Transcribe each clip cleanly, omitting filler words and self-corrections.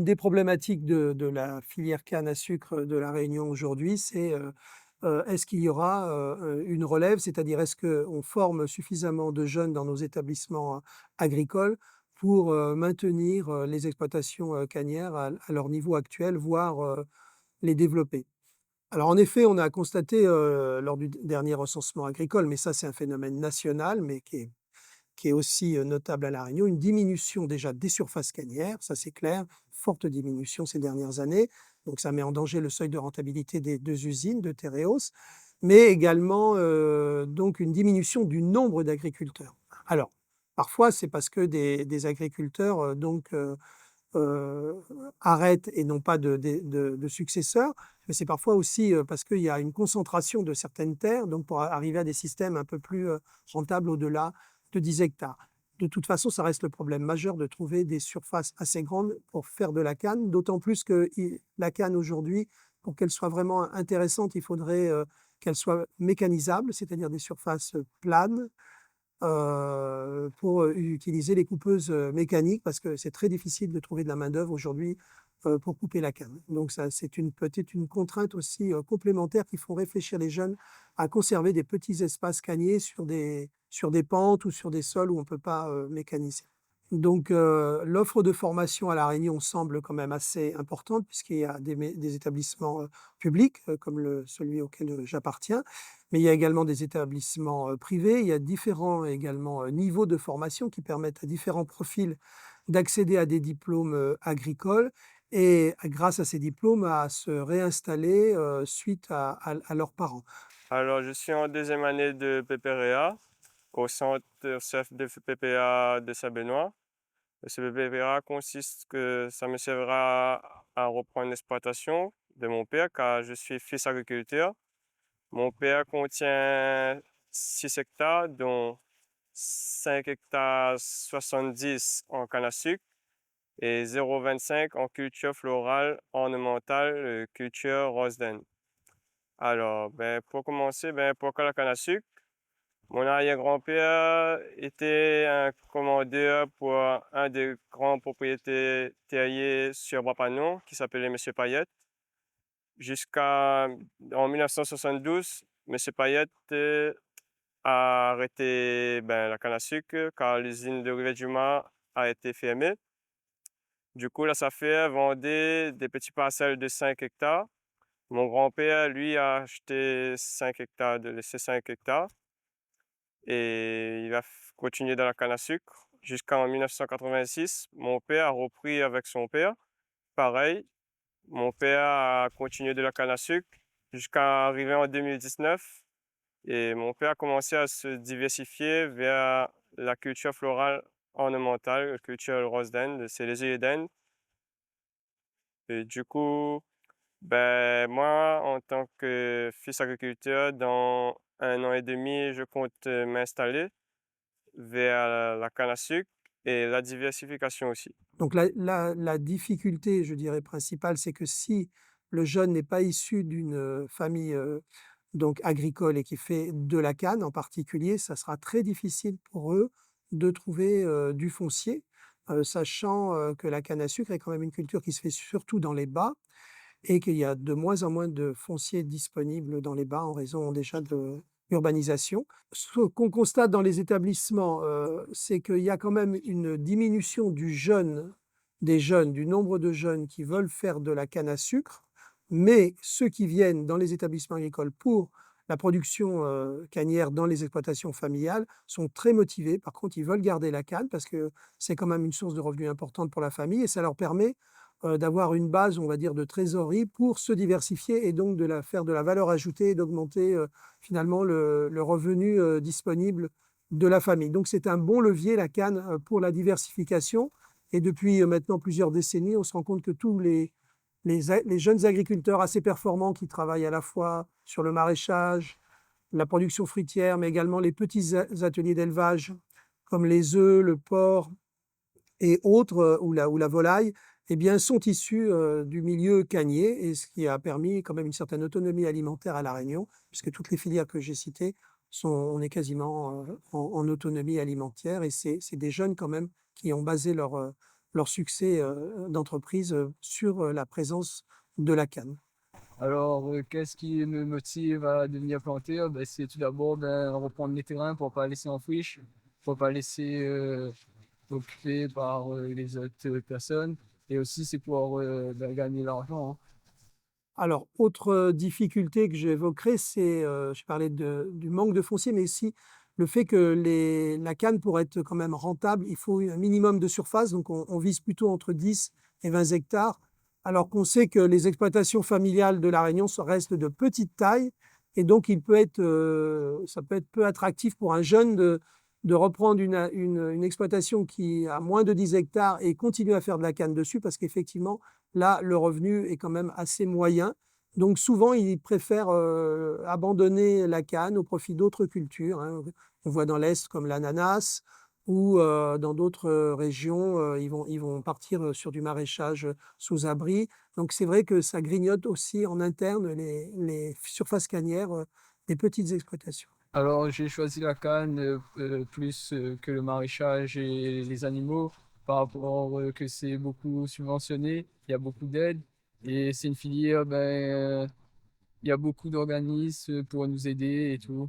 une des problématiques de la filière canne à sucre de La Réunion aujourd'hui, c'est, est-ce qu'il y aura, une relève? C'est-à-dire, est-ce qu'on forme suffisamment de jeunes dans nos établissements, agricoles pour, maintenir, les exploitations, cannières à leur niveau actuel, voire, les développer? Alors en effet, on a constaté, lors du dernier recensement agricole, mais ça c'est un phénomène national, mais qui est aussi, notable à La Réunion, une diminution déjà des surfaces cannières, ça c'est clair, forte diminution ces dernières années. Donc ça met en danger le seuil de rentabilité des 2 usines de Tereos, mais également, donc une diminution du nombre d'agriculteurs. Alors, parfois c'est parce que des agriculteurs, heu, arrêtent et n'ont pas de successeurs, mais c'est parfois aussi, parce qu'il y a une concentration de certaines terres, donc pour arriver à des systèmes un peu plus, rentables au-delà de 10 hectares. De toute façon, ça reste le problème majeur de trouver des surfaces assez grandes pour faire de la canne, d'autant plus que la canne aujourd'hui, pour qu'elle soit vraiment intéressante, il faudrait, qu'elle soit mécanisable, c'est-à-dire des surfaces, planes, pour, utiliser les coupeuses, mécaniques parce que c'est très difficile de trouver de la main-d'œuvre aujourd'hui, pour couper la canne. Donc ça, c'est peut-être une contrainte aussi, complémentaire qui font réfléchir les jeunes à conserver des petits espaces canniers sur des pentes ou sur des sols où on ne peut pas, mécaniser. Donc, l'offre de formation à La Réunion semble quand même assez importante puisqu'il y a des établissements, publics, comme celui auquel, j'appartiens, mais il y a également des établissements, privés. Il y a différents également, niveaux de formation qui permettent à différents profils d'accéder à des diplômes, agricoles et grâce à ces diplômes à se réinstaller, suite à leurs parents. Alors, je suis en deuxième année de PPREA au centre CEF de PPA de Saint-Benoît. Ce PPREA consiste que ça me servira à reprendre l'exploitation de mon père car je suis fils agriculteur. Mon père contient 6 hectares, dont 5 hectares 70 en canne à sucre et 0,25 en culture florale ornementale, culture Rosden. Alors, pour commencer, pourquoi la canne à sucre? Mon arrière-grand-père était un commandeur pour un des grands propriétaires terriers sur Bois-Panon qui s'appelait Monsieur Payette. Jusqu'à en 1972, Monsieur Payette a arrêté la canne à sucre car l'usine de Rivière-du-Mar a été fermée. Du coup, là, ça fait vendait des petits parcelles de 5 hectares. Mon grand-père, lui, a acheté 5 hectares de ces 5 hectares et il a continué dans la canne à sucre jusqu'en 1986. Mon père a repris avec son père. Pareil, mon père a continué de la canne à sucre jusqu'à arriver en 2019 et mon père a commencé à se diversifier vers la culture florale ornementale, la culture rose d'Inde, c'est les œillets d'Inde. Et du coup, moi, en tant que fils agriculteur, dans 1 an et demi, je compte m'installer vers la canne à sucre et la diversification aussi. Donc la difficulté, je dirais, principale, c'est que si le jeune n'est pas issu d'une, famille, donc agricole et qui fait de la canne en particulier, ça sera très difficile pour eux de trouver, du foncier, sachant, que la canne à sucre est quand même une culture qui se fait surtout dans les bas et qu'il y a de moins en moins de foncier disponible dans les bas en raison déjà de l'urbanisation. Ce qu'on constate dans les établissements, c'est qu'il y a quand même une diminution des jeunes, du nombre de jeunes qui veulent faire de la canne à sucre, mais ceux qui viennent dans les établissements agricoles pour la production, cannière dans les exploitations familiales sont très motivés. Par contre, ils veulent garder la canne parce que c'est quand même une source de revenus importante pour la famille et ça leur permet d'avoir une base, on va dire, de trésorerie pour se diversifier et donc faire de la valeur ajoutée et d'augmenter finalement le revenu disponible de la famille. Donc c'est un bon levier, la canne, pour la diversification. Et depuis maintenant plusieurs décennies, on se rend compte que tous les jeunes agriculteurs assez performants qui travaillent à la fois sur le maraîchage, la production fruitière, mais également les petits ateliers d'élevage comme les œufs, le porc, et autres, ou la volaille, eh bien, sont issus, du milieu cannier et ce qui a permis quand même une certaine autonomie alimentaire à La Réunion, puisque toutes les filières que j'ai citées on est quasiment, en autonomie alimentaire et c'est des jeunes quand même qui ont basé leur succès d'entreprise sur la présence de la canne. Alors, qu'est-ce qui me motive à devenir planteur? Ben, c'est tout d'abord reprendre les terrains pour pas laisser en friche, pour pas laisser occupé par les autres personnes. Et aussi, c'est pour gagner de l'argent, hein. Alors, autre difficulté que j'évoquerai, c'est, je parlais du manque de foncier, mais aussi le fait que la canne, pour être quand même rentable, il faut un minimum de surface. Donc, on vise plutôt entre 10 et 20 hectares, alors qu'on sait que les exploitations familiales de La Réunion restent de petite taille. Et donc, ça peut être peu attractif pour un jeune de reprendre une exploitation qui a moins de 10 hectares et continuer à faire de la canne dessus, parce qu'effectivement, là, le revenu est quand même assez moyen. Donc souvent, ils préfèrent abandonner la canne au profit d'autres cultures, hein. On voit dans l'Est comme l'ananas, ou dans d'autres régions, ils vont partir sur du maraîchage sous abri. Donc c'est vrai que ça grignote aussi en interne les surfaces cannières des petites exploitations. Alors, j'ai choisi la canne plus que le maraîchage et les animaux par rapport que c'est beaucoup subventionné, il y a beaucoup d'aides et c'est une filière, il y a beaucoup d'organismes pour nous aider et tout.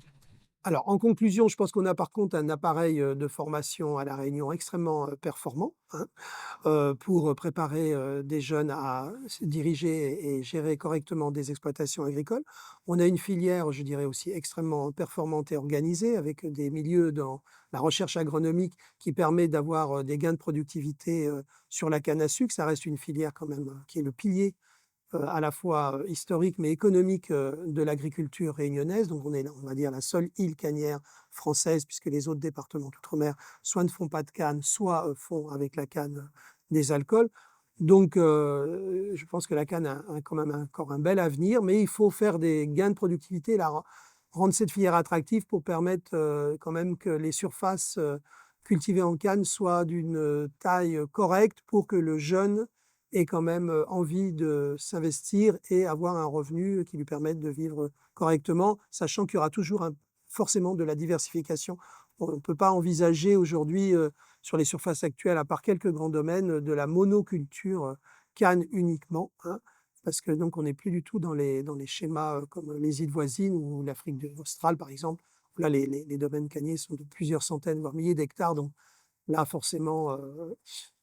Alors, en conclusion, je pense qu'on a par contre un appareil de formation à La Réunion extrêmement performant, hein, pour préparer des jeunes à diriger et gérer correctement des exploitations agricoles. On a une filière, je dirais aussi, extrêmement performante et organisée, avec des milieux dans la recherche agronomique qui permet d'avoir des gains de productivité sur la canne à sucre. Ça reste une filière quand même qui est le pilier à la fois historique mais économique de l'agriculture réunionnaise. Donc on est, on va dire, la seule île cannière française, puisque les autres départements d'outre-mer soit ne font pas de canne, soit font avec la canne des alcools. Donc je pense que la canne a quand même encore un bel avenir, mais il faut faire des gains de productivité, rendre cette filière attractive pour permettre quand même que les surfaces cultivées en canne soient d'une taille correcte pour que le jeune ait quand même envie de s'investir et avoir un revenu qui lui permette de vivre correctement, sachant qu'il y aura toujours forcément de la diversification. On ne peut pas envisager aujourd'hui, sur les surfaces actuelles, à part quelques grands domaines, de la monoculture canne uniquement, hein, parce que donc on n'est plus du tout dans les schémas comme les îles voisines ou l'Afrique australe, par exemple. Là, les domaines canniers sont de plusieurs centaines, voire milliers d'hectares. Donc là, forcément,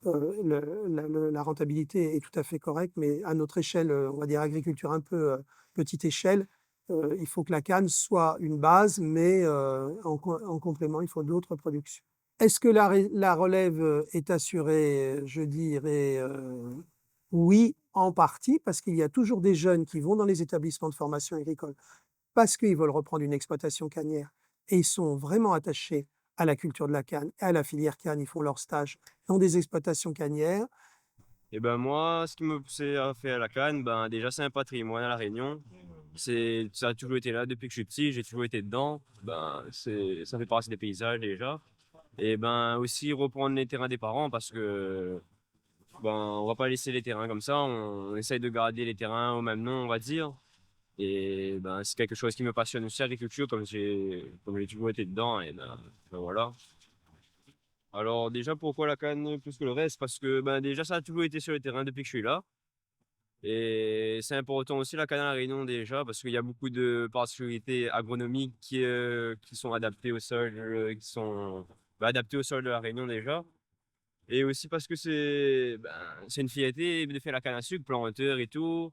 la rentabilité est tout à fait correcte, mais à notre échelle, on va dire agriculture un peu petite échelle, il faut que la canne soit une base, mais en complément, il faut d'autres productions. Est-ce que la relève est assurée? Je dirais oui, en partie, parce qu'il y a toujours des jeunes qui vont dans les établissements de formation agricole parce qu'ils veulent reprendre une exploitation cannière et ils sont vraiment attachés à la culture de la canne, à la filière canne. Ils font leur stage dans des exploitations cannières. Et ben moi, ce qui me poussait à faire la canne, ben déjà c'est un patrimoine à La Réunion. Ça a toujours été là depuis que je suis petit, j'ai toujours été dedans. Ça fait partie des paysages déjà. Et ben aussi reprendre les terrains des parents parce que on va pas laisser les terrains comme ça. On essaye de garder les terrains au même nom, on va dire. Et ben c'est quelque chose qui me passionne aussi l'agriculture comme j'ai toujours été dedans. Et ben voilà. Alors déjà pourquoi la canne plus que le reste? Parce que ben déjà ça a toujours été sur le terrain depuis que je suis là. Et c'est important aussi la canne à la Réunion déjà parce qu'il y a beaucoup de particularités agronomiques qui sont adaptées au sol, adaptées au sol de la Réunion déjà. Et aussi parce que c'est une fierté de faire la canne à sucre, planteur et tout.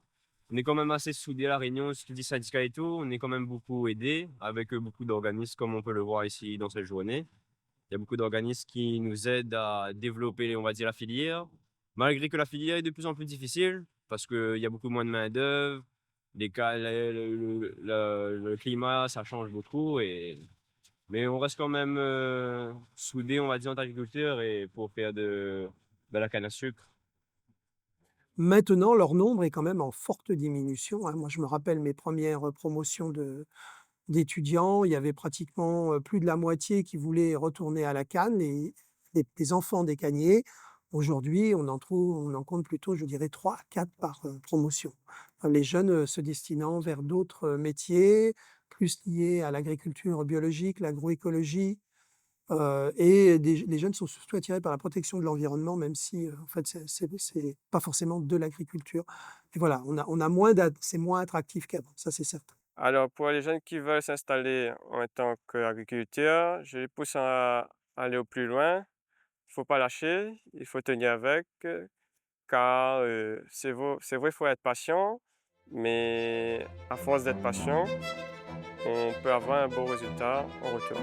On est quand même assez soudés à la Réunion, ce qui dit syndicat et tout. On est quand même beaucoup aidés avec beaucoup d'organismes comme on peut le voir ici dans cette journée. Il y a beaucoup d'organismes qui nous aident à développer, on va dire, la filière. Malgré que la filière est de plus en plus difficile, parce qu'il y a beaucoup moins de main-d'œuvre, le climat, ça change beaucoup. Mais on reste quand même soudés, on va dire, en agriculture et pour faire de la canne à sucre. Maintenant, leur nombre est quand même en forte diminution, hein. Moi, je me rappelle mes premières promotions d'étudiants, il y avait pratiquement plus de la moitié qui voulaient retourner à la canne, les enfants des canniers. Aujourd'hui, on en compte plutôt, je dirais, 3 à 4 par promotion. Les jeunes se destinant vers d'autres métiers, plus liés à l'agriculture biologique, l'agroécologie, Et les jeunes sont surtout attirés par la protection de l'environnement, même si, en fait, c'est pas forcément de l'agriculture. Et voilà, on a moins c'est moins attractif qu'avant, ça c'est certain. Alors, pour les jeunes qui veulent s'installer en tant qu'agriculteurs, je les pousse à aller au plus loin. Il faut pas lâcher, il faut tenir avec, car c'est vrai, il faut être patient, mais à force d'être patient, on peut avoir un beau résultat en retour.